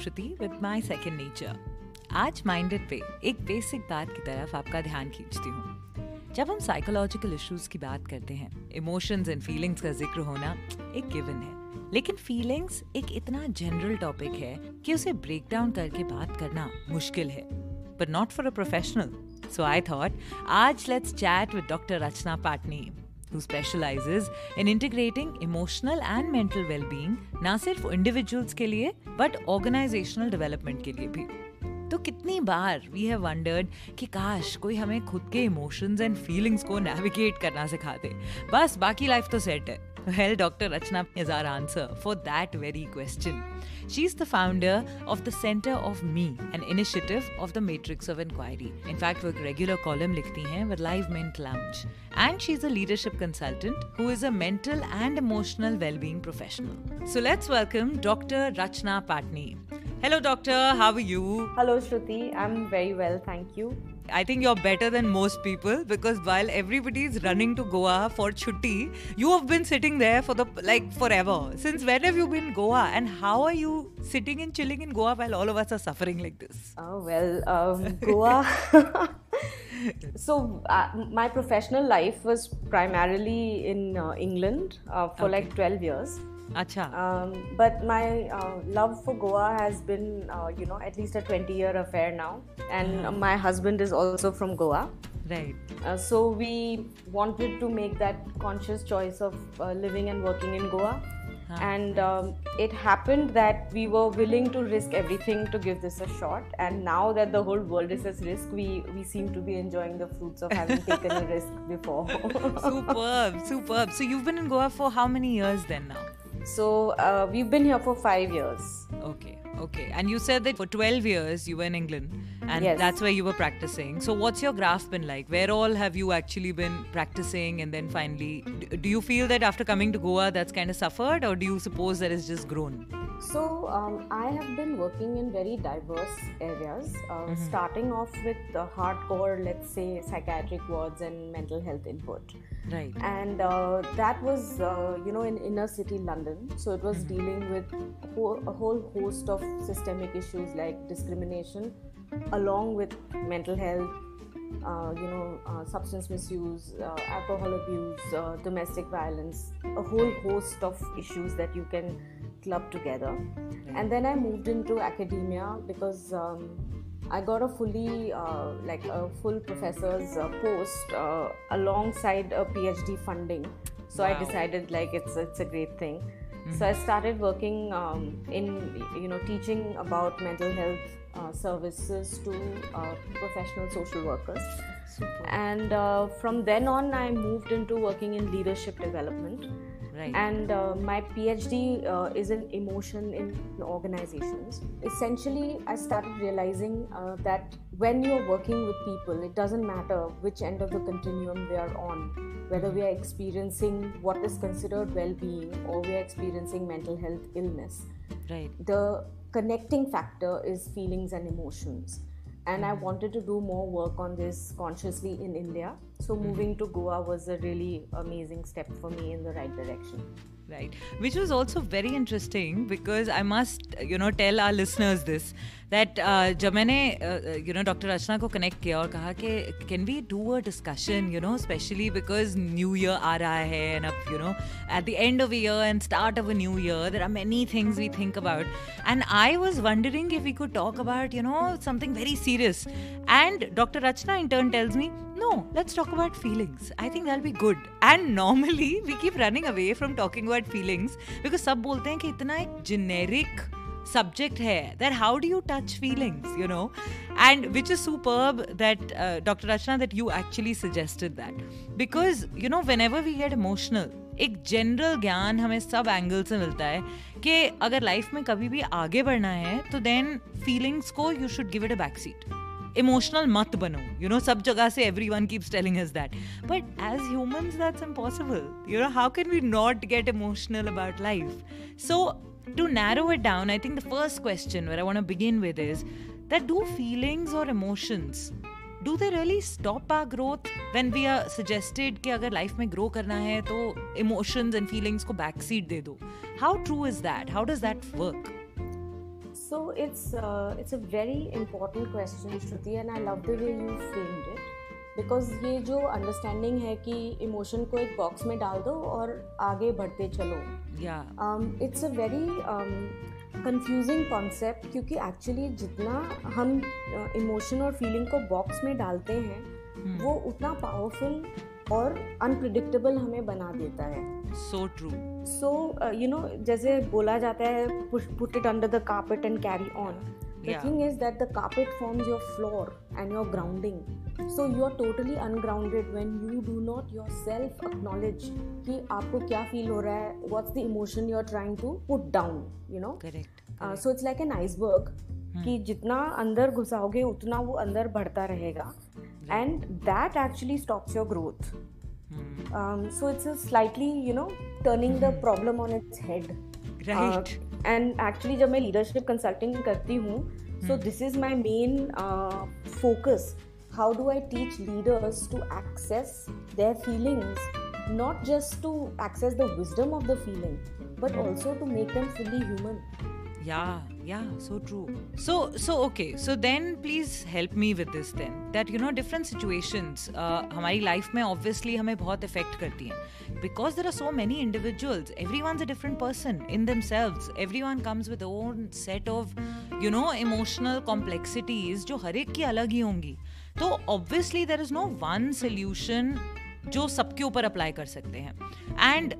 Shruti with my second nature. आज minded पे एक बेसिक बात की तरफ आपका ध्यान खींचती हूँ। जब हम साइकोलॉजिकल इश्यूज की बात करते हैं, इमोशंस एंड फीलिंग्स का जिक्र होना एक गिवन है, लेकिन फीलिंग्स एक इतना जनरल टॉपिक है कि उसे ब्रेक डाउन करके बात करना मुश्किल है, but not for a professional. So I thought, आज let's chat with Dr. Rachna Patni, who specializes in integrating emotional and mental well-being ना सिर्फ individuals के लिए but organizational development के लिए भी। तो कितनी बार we have wondered कि काश कोई हमें खुद के emotions and feelings को navigate करना सिखा दे, बस बाकी life तो set है। Well, Dr. Rachna is our answer for that very question. She's the founder of the Center of Me, an initiative of the Matrix of Inquiry. In fact, वो एक regular column लिखती हैं with Live Ment Lounge. And she's a leadership consultant who is a mental and emotional well-being professional. So let's welcome Dr. Rachna Patni. Hello, doctor. How are you? Hello, Shruti. I'm very well, thank you. I think you're better than most people because while everybody is running to Goa for chutti, you have been sitting there for forever. Since when have you been in Goa, and how are you sitting and chilling in Goa while all of us are suffering like this? Oh, well, Goa. So my professional life was primarily in England for like 12 years. Acha. But my love for Goa has been, at least a 20-year affair now. And my husband is also from Goa. Right. So we wanted to make that conscious choice of living and working in Goa. And it happened that we were willing to risk everything to give this a shot. And now that the whole world is at risk, we seem to be enjoying the fruits of having taken a risk before. Superb. So you've been in Goa for how many years then now? So we've been here for 5 years. Okay. And you said that for 12 years you were in England and yes. That's where you were practicing. So what's your graph been like? Where all have you actually been practicing, and then finally, do you feel that after coming to Goa that's kind of suffered, or do you suppose that it's just grown? So I have been working in very diverse areas, starting off with hardcore, let's say, psychiatric wards and mental health input. Right. And that was, in inner city London. So it was dealing with a whole host of systemic issues like discrimination, along with mental health, substance misuse, alcohol abuse, domestic violence, a whole host of issues that you can club together. Right. And then I moved into academia because I got a full professor's post alongside a PhD funding. So wow. I decided it's a great thing. Mm-hmm. So I started working in teaching about mental health services to professional social workers. Super. And from then on I moved into working in leadership development. Right. And my PhD is in emotion in organizations. Essentially, I started realizing that when you're working with people, it doesn't matter which end of the continuum they are on, whether we are experiencing what is considered well-being or we are experiencing mental health illness. Right. The connecting factor is feelings and emotions. And I wanted to do more work on this consciously in India. So moving to Goa was a really amazing step for me in the right direction. Right. Which was also very interesting because I must, tell our listeners this, that जब मैंने, Dr. Rachna को connect किया और कहा कि can we do a discussion, especially because New Year आ रहा है and अब, at the end of a year and start of a new year, there are many things we think about. And I was wondering if we could talk about, something very serious. And Dr. Rachna in turn tells me, no, let's talk about feelings. I think that'll be good. And normally we keep running away from talking about feelings because सब बोलते हैं कि इतना एक generic subject है that how do you touch feelings, and which is superb that Dr. Rachna that you actually suggested that, because whenever we get emotional, एक general ज्ञान हमें सब एंगल से मिलता है कि अगर लाइफ में कभी भी आगे बढ़ना है तो देन फीलिंग्स को you should give it a back seat. Emotional mat bano, sab jagah se everyone keeps telling us that, but as humans that's impossible. How can we not get emotional about life? So to narrow it down, I think the first question where I want to begin with is that do feelings or emotions, do they really stop our growth when we are suggested कि अगर life में grow करना है तो emotions and feelings को backseat दे दो? How true is that? How does that work? So it's a very important question, Shruti, and I love the way you framed it. Because ये जो अंडरस्टैंडिंग है कि इमोशन को एक बॉक्स में डाल दो और आगे बढ़ते चलो, it's a very confusing concept, क्योंकि एक्चुअली जितना हम इमोशन और फीलिंग को बॉक्स में डालते हैं वो उतना पावरफुल और अनप्रिडिक्टेबल हमें बना देता है. So true. So you know, जैसे बोला जाता है put it under the carpet and carry on. The thing is that the carpet forms your floor and your grounding. So you are totally ungrounded when you do not yourself acknowledge कि आपको क्या feel हो रहा है, what's the emotion you are trying to put down, you know. Correct. So it's like an iceberg कि जितना अंदर घुसाओगे उतना वो अंदर बढ़ता रहेगा, and that actually stops your growth. So it's a slightly, you know, turning the problem on its head. Right. And actually जब मैं leadership consulting करती हूँ, so this is my main focus. How do I teach leaders to access their feelings, not just to access the wisdom of the feeling, but also to make them fully human. Yeah, so true. So okay, so then please help me with this then, that you know different situations हमारी life में obviously हमें बहुत affect करती हैं, because there are so many individuals, everyone's a different person in themselves, everyone comes with their own set of you know emotional complexities जो हर एक की अलग ही होंगी. तो obviously there is no one solution जो सबके ऊपर अप्लाई कर सकते हैं. एंड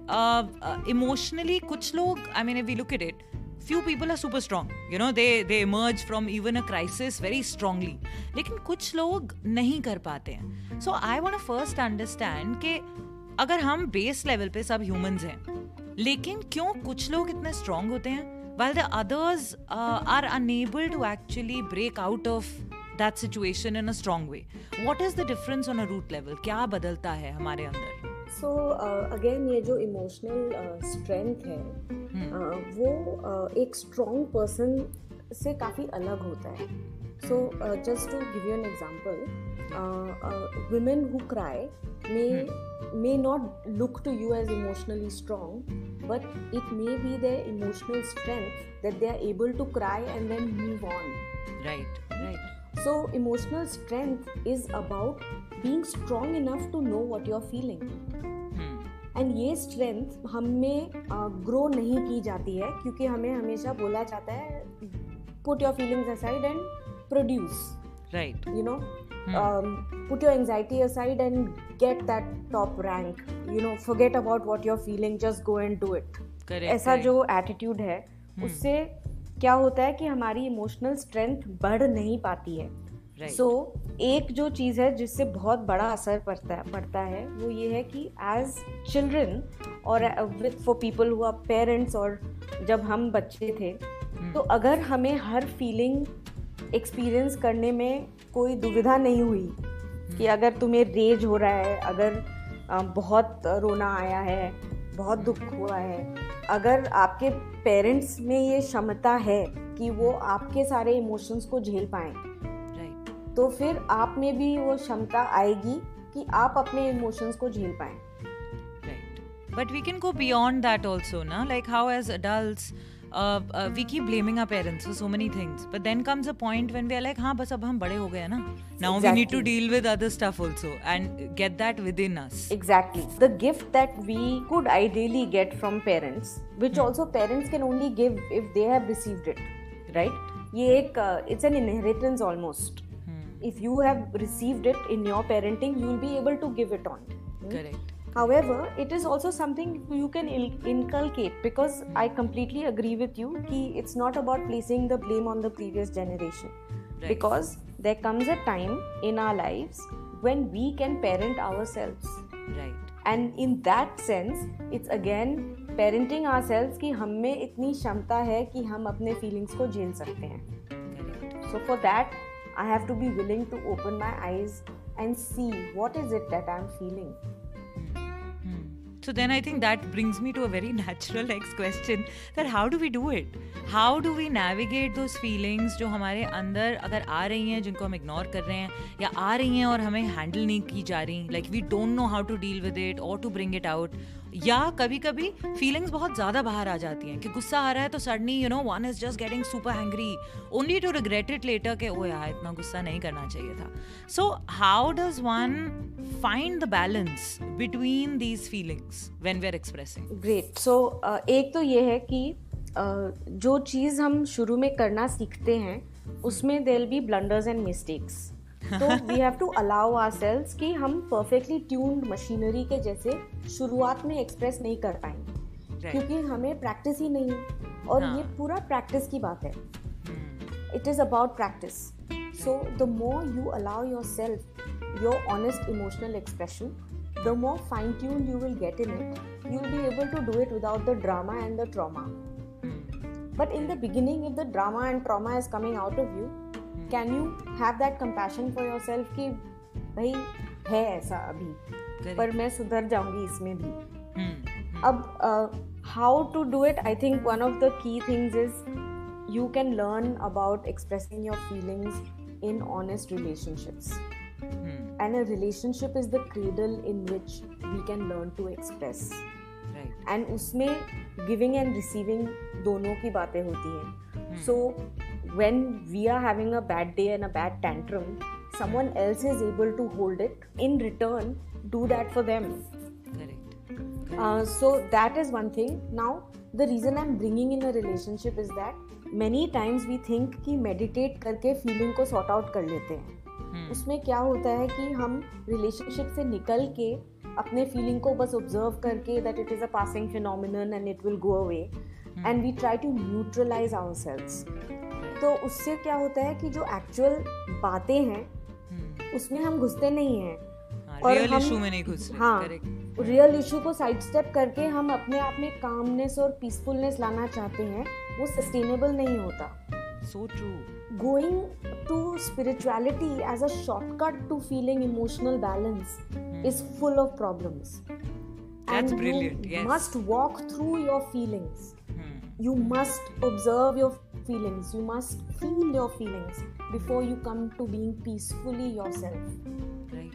इमोशनली कुछ लोग, I mean if we look at it, few people are super strong, you know, they emerge from even a crisis very strongly, लेकिन कुछ लोग नहीं कर पाते हैं. So I want to first understand कि अगर हम बेस लेवल पे सब humans हैं, लेकिन क्यों कुछ लोग इतने strong होते हैं while the others are unable to actually break out of that situation in a strong way. What is the difference on a root level? क्या बदलता है हमारे अंदर? So again ये जो emotional strength है वो एक strong person से काफ़ी अलग होता है. So just to give you an example, women who cry may not look to you as emotionally strong, but it may be their emotional strength that they are able to cry and then move on. Right. So emotional strength is about being strong enough to know what you're feeling. And ये strength हम में grow नहीं की जाती है, क्योंकि हमें हमेशा बोला जाता है put your feelings aside and produce, right, you know, put your anxiety aside and get that top rank, you know, forget about what you are feeling, just go and do it. ऐसा जो attitude है उससे क्या होता है कि हमारी emotional strength बढ़ नहीं पाती है. सो एक जो चीज़ है जिससे बहुत बड़ा असर पड़ता है वो ये है कि एज चिल्ड्रन और with for people who are parents, और जब हम बच्चे थे तो अगर हमें हर फीलिंग एक्सपीरियंस करने में कोई दुविधा नहीं हुई कि अगर तुम्हें रेज हो रहा है, अगर बहुत रोना आया है, बहुत दुख हुआ है, अगर आपके पेरेंट्स में ये क्षमता है कि वो आपके सारे इमोशंस को झेल पाएं, तो फिर आप में भी वो क्षमता आएगी कि आप अपने इमोशंस को झेल पाएं. Right. But we can go beyond that also, na? Like how as adults we keep blaming our parents for so many things, but then comes a point when we are like, हाँ बस अब हम बड़े हो गए ना. Now we need to deal with other stuff also and get that within us. Exactly. The gift that we could ideally get from parents, which also parents can only give if they have received it, right? ये एक it's an inheritance almost. If you have received it in your parenting, you will be able to give it on. Correct. However, it is also something you can inculcate, because I completely agree with you कि it's not about placing the blame on the previous generation. Right. Because there comes a time in our lives when we can parent ourselves. Right. And in that sense, it's again parenting ourselves कि हम में इतनी क्षमता है कि हम अपने feelings को झेल सकते हैं. Correct. So for that, I have to be willing to open my eyes and see what is it that I'm feeling. So then I think that brings me to a very natural next question, that how do we do it? How do we navigate those feelings जो हमारे अंदर अगर आ रही हैं, जिनको हम ignore कर रहे हैं, या आ रही हैं और हमें handle नहीं की जा रही, like we don't know how to deal with it or to bring it out, या कभी कभी फीलिंग्स बहुत ज़्यादा बाहर आ जाती हैं कि गुस्सा आ रहा है तो suddenly you know one is just getting super hangry only to regret it later के ओ यार इतना गुस्सा नहीं करना चाहिए था. So how does one find the balance between these feelings when we are expressing? Great. So एक तो ये है कि जो चीज़ हम शुरू में करना सीखते हैं उसमें there will be blunders and mistakes. तो we have to allow ourselves कि हम परफेक्टली ट्यून्ड मशीनरी के जैसे शुरुआत में एक्सप्रेस नहीं कर पाएंगे, क्योंकि हमें प्रैक्टिस ही नहीं है. और ये पूरा प्रैक्टिस की बात है. It is about practice. So the more you allow yourself your honest emotional expression, the more fine-tuned you will get in it, you will be able to do it without the drama and the trauma. But in the beginning, if the drama and trauma is coming out of you, can you have that compassion for yourself कि भाई है ऐसा अभी, पर मैं सुधर जाऊंगी इसमें भी. अब how to do it? I think one of the key things is you can learn about expressing your feelings in honest relationships. And a relationship is the cradle in which we can learn to express. Right. And उसमें giving and receiving दोनों की बातें होती हैं. So when we are having a bad day and a bad tantrum, someone else is able to hold it. In return, do that for them. Correct. So that is one thing. Now, the reason I'm bringing in a relationship is that many times we think कि meditate करके feeling को sort out कर लेते हैं. उसमें क्या होता है कि हम relationship से निकल के अपने feeling को बस observe करके that it is a passing phenomenon and it will go away, and we try to neutralize ourselves. तो उससे क्या होता है कि जो एक्चुअल बातें हैं उसमें हम घुसते नहीं हैं. और रियल इशू में नहीं घुस रहे. हाँ, रियल इशू को साइड स्टेप करके हम अपने आप में कामनेस और पीसफुलनेस लाना चाहते हैं, वो सस्टेनेबल नहीं होता. So true. Going to spirituality as a shortcut to feeling emotional balance is full of problems. That's brilliant. You yes. must walk through your feelings. You must observe your feelings. You must feel your feelings before you come to being peacefully yourself. Right.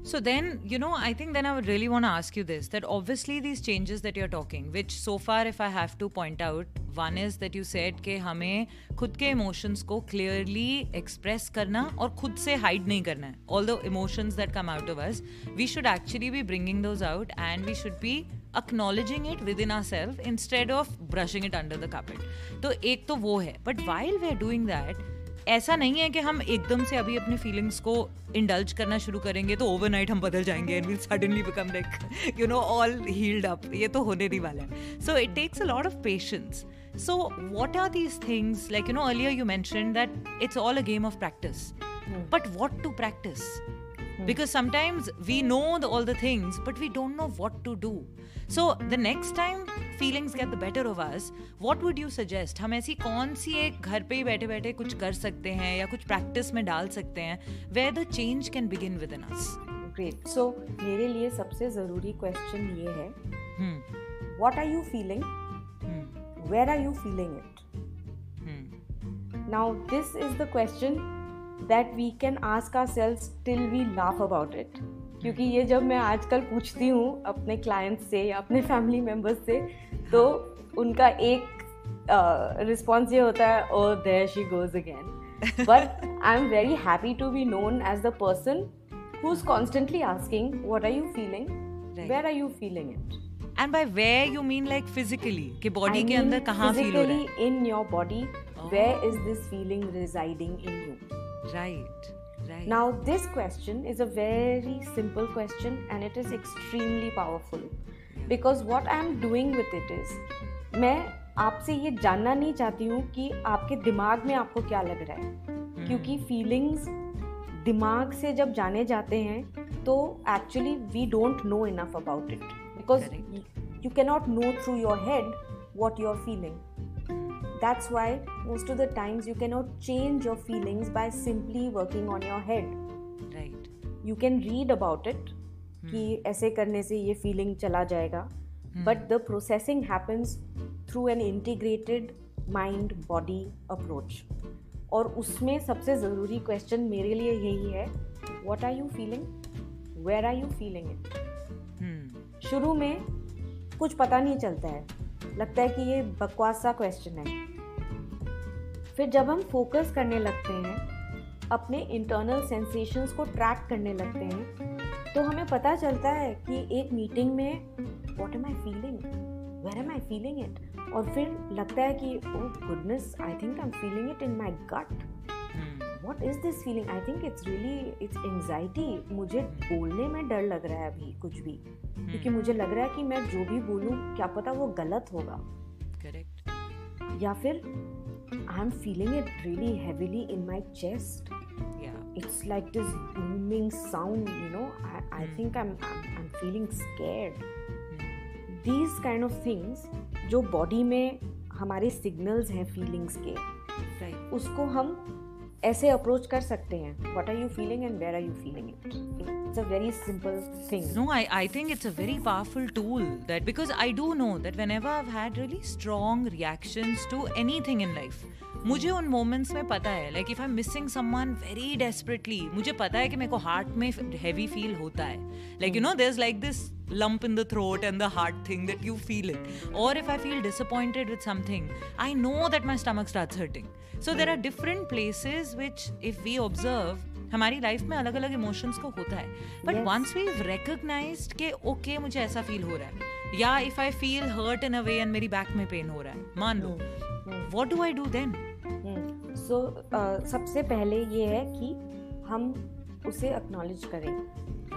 So then, you know, I think then I would really want to ask you this, that obviously these changes that you're talking, which so far if I have to point out, one is that you said कि हमें खुद के emotions को clearly express करना और खुद से hide नहीं करना है. All the emotions that come out of us, we should actually be bringing those out and we should be acknowledging it within ourselves instead of brushing it under the carpet. तो एक तो वो है. But while we are doing that, ऐसा नहीं है कि हम एकदम से अभी अपने फीलिंग्स को इंडल्ज करना शुरू करेंगे तो ओवरनाइट हम बदल जाएंगे and will suddenly become like you know all healed up. ये तो होने नहीं वाला है. So it takes a lot of patience. So what are these things, like, you know, earlier you mentioned that it's all a game of practice. But what to practice? Because sometimes we know all the things, but we don't know what to do. So the next time feelings get the better of us, what would you suggest? हम ऐसी कौन सी एक घर पे ही बैठे बैठे कुछ कर सकते हैं या कुछ practice में डाल सकते हैं where the change can begin within us? Great. So मेरे लिए सबसे ज़रूरी question ये है, what are you feeling? Where are you feeling it? Now this is the question that we can ask ourselves till we laugh about it. क्योंकि ये जब मैं आजकल पूछती हूँ अपने clients से या अपने family members से, तो उनका एक response ये होता है, oh there she goes again. But I'm very happy to be known as the person who's constantly asking, what are you feeling? Right. Where are you feeling it? And by where you mean like physically, कि body के अंदर कहाँ feel हो रहा है? Physically in your body, where is this feeling residing in you? Right. Now this question is a very simple question and it is extremely powerful. Because what I am doing with it is, मैं आपसे ये जानना नहीं चाहती हूँ कि आपके दिमाग में आपको क्या लग रहा है, क्योंकि feelings दिमाग से जब जाने जाते हैं तो actually we don't know enough about it. Because you cannot know through your head what you're feeling. That's why most of the times you cannot change your feelings by simply working on your head. Right. You can read about it, कि ऐसे करने से ये feeling चला जाएगा, but the processing happens through an integrated mind body approach. और उसमें सबसे ज़रूरी क्वेश्चन मेरे लिए यही है, what are you feeling, where are you feeling it. शुरू में कुछ पता नहीं चलता है, लगता है कि ये बकवास सा क्वेश्चन है. फिर जब हम फोकस करने लगते हैं, अपने इंटरनल सेंसेशंस को ट्रैक करने लगते हैं, तो हमें पता चलता है कि एक मीटिंग में what am I feeling, where am I feeling it. और फिर लगता है कि oh goodness, I think I am feeling it in my gut. What is this feeling? I think it's anxiety. मुझे बोलने में डर लग रहा है अभी कुछ भी, क्योंकि मुझे लग रहा है कि मैं जो भी बोलूँ क्या पता वो गलत होगा. करेक्ट. या फिर आई am feeling it really heavily in my chest. It's like this booming sound, you know. I think I'm feeling scared. These kind of things जो body में हमारे signals हैं feelings के, right, उसको हम ऐसे approach कर सकते हैं. What are you feeling and where are you feeling it? It's a very simple thing. No, I think it's a very powerful tool, that because I do know that whenever I've had really strong reactions to anything in life, मुझे उन moments में पता है, like if I am missing someone very desperately, मुझे पता है कि मेरे को हार्ट में हैवी फील होता है, like you know there is like this lump in the throat and the heart thing that you feel it. Or if I feel disappointed with something, I know that my stomach starts hurting. So there are different places which if we observe, हमारी life में अलग अलग emotions को होता है, but once we recognised कि okay मुझे ऐसा फील हो रहा है, या if I feel hurt in a way and मेरी बैक में पेन हो रहा है, मान लो, what do I do then? So सबसे पहले ये है कि हम उसे एक्नॉलेज करें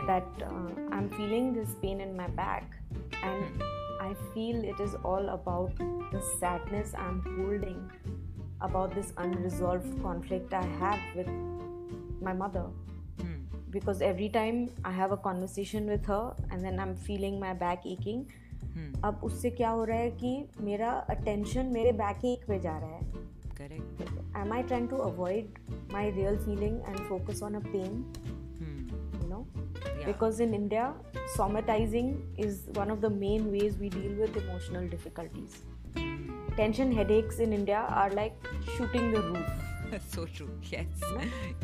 that I'm feeling this pain in my back and I feel it is all about the sadness I'm holding about this unresolved conflict I have with my mother. Because every time I have a conversation with her and then I'm feeling my back aching, अब उससे क्या हो रहा है कि मेरा attention मेरे back ache पे जा रहा है. Correct. Am I trying to avoid my real feeling and focus on a pain? You know? Yeah. Because in India, somatizing is one of the main ways we deal with emotional difficulties. Tension headaches in India are like shooting the roof. So true. Yes.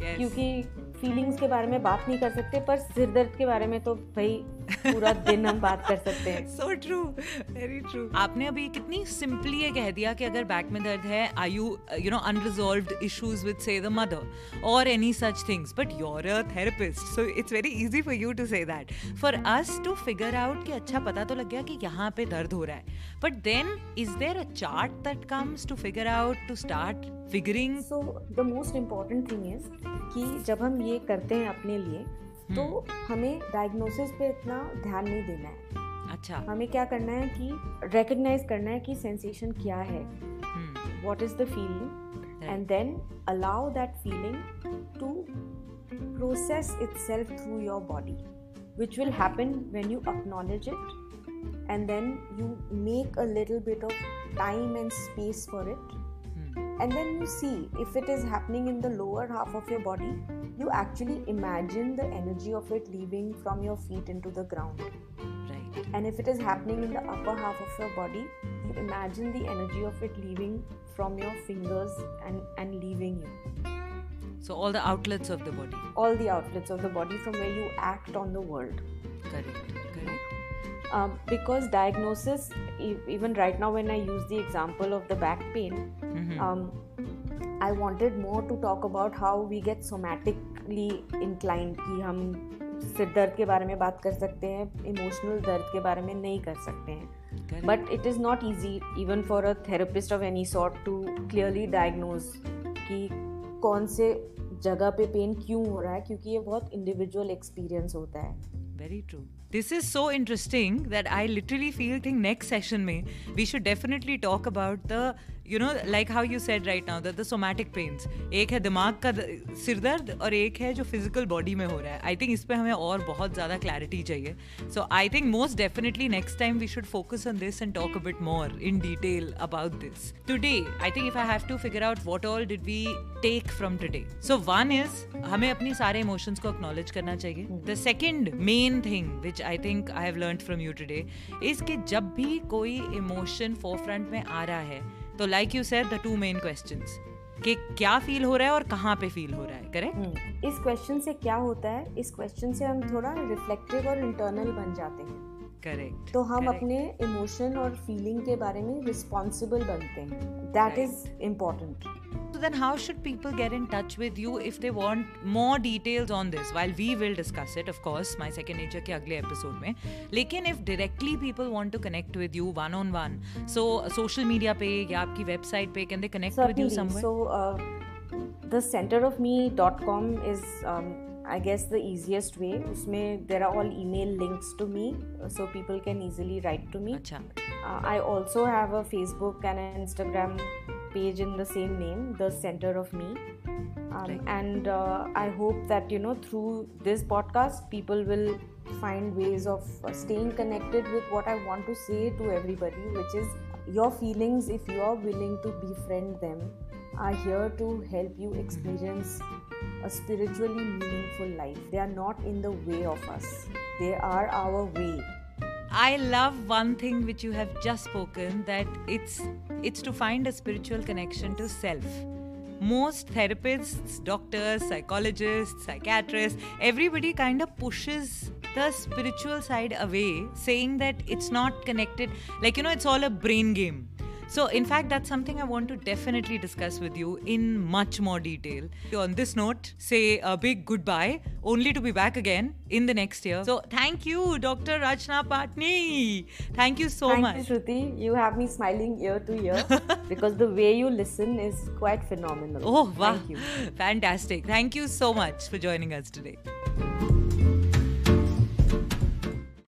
Yes. क्योंकि feelings के बारे में बात नहीं कर सकते, पर सिर दर्द के बारे में तो भाई पूरा दिन हम बात कर सकते हैं. So true, very true. आपने अभी कितनी सिंपली ये कह दिया कि अगर बैक में दर्द है, are you know unresolved issues with say the mother or any such things, but you're a therapist, so it's very easy for you to say that. For us to figure out कि अच्छा पता तो लग गया कि यहाँ पे दर्द हो रहा है, but then is there a chart that comes to figure out, to start figuring? So the most important thing is कि जब हम ये करते हैं अपने लिए, तो हमें डायग्नोसिस पे इतना ध्यान नहीं देना है. अच्छा. हमें क्या करना है कि रिकॉग्नाइज करना है कि सेंसेशन क्या है, what is the feeling, and then allow that feeling to process itself through your body, which will happen when you acknowledge it and then you make a little bit of time and space for it. And then you see if it is happening in the lower half of your body, you actually imagine the energy of it leaving from your feet into the ground. Right. And if it is happening in the upper half of your body, you imagine the energy of it leaving from your fingers and leaving you. So all the outlets of the body. All the outlets of the body from where you act on the world. Correct. Correct. Because diagnosis, even right now when I use the example of the back pain, I wanted more to talk about how we get somatically inclined कि हम सिर दर्द के बारे में बात कर सकते हैं, इमोशनल दर्द के बारे में नहीं कर सकते हैं. But it is not easy even for a therapist of any sort to clearly diagnose कि कौन से जगह पे पेन क्यों हो रहा है, क्योंकि ये बहुत इंडिविजुअल एक्सपीरियंस होता है. Very true. This is so interesting that I literally think next session mein we should definitely talk about the, you know, like how you said right now, that the somatic pains. एक है दिमाग का सिरदर्द और एक है जो physical body में हो रहा है. I think इस पे हमें और बहुत ज़्यादा clarity चाहिए. So I think most definitely next time we should focus on this and talk a bit more in detail about this. Today, I think if I have to figure out what all did we take from today. So one is हमें अपनी सारे emotions को acknowledge करना चाहिए. The second main thing which I think I have learned from you today is कि जब भी कोई emotion forefront में आ रहा है, तो like you said, the two main questions कि क्या फील हो रहा है और कहाँ पे फील हो रहा है, करेक्ट? इस क्वेश्चन से क्या होता है, इस क्वेश्चन से हम थोड़ा रिफ्लेक्टिव और इंटरनल बन जाते हैं. करेक्ट. तो हम अपने इमोशन और फीलिंग के बारे में रिस्पॉन्सिबल बनते हैं. That is important. So then how should people get in touch with you if they want more details on this? While we will discuss it, of course, My Second Nature के अगले episode में. लेकिन if directly people want to connect with you one on one, so social media पे या आपकी website पे, can they connect with you somewhere? So the centerofme.com is I guess the easiest way. उसमें there are all email links to me, so people can easily write to me. अच्छा. I also have a Facebook and an Instagram page in the same name, The Center of Me. Right. And I hope that, you know, through this podcast, people will find ways of staying connected with what I want to say to everybody, which is your feelings, if you are willing to befriend them, are here to help you experience a spiritually meaningful life. They are not in the way of us. They are our way. I love one thing which you have just spoken, that it's to find a spiritual connection to self. Most therapists, doctors, psychologists, psychiatrists, everybody kind of pushes the spiritual side away, saying that it's not connected, like, you know, it's all a brain game. So, in fact, that's something I want to definitely discuss with you in much more detail. On this note, say a big goodbye, only to be back again in the next year. So, thank you, Dr. Rachna Patni. Thank you so much. Thank you, Shruti. You have me smiling ear to ear because the way you listen is quite phenomenal. Oh, wow. Thank you. Fantastic. Thank you so much for joining us today.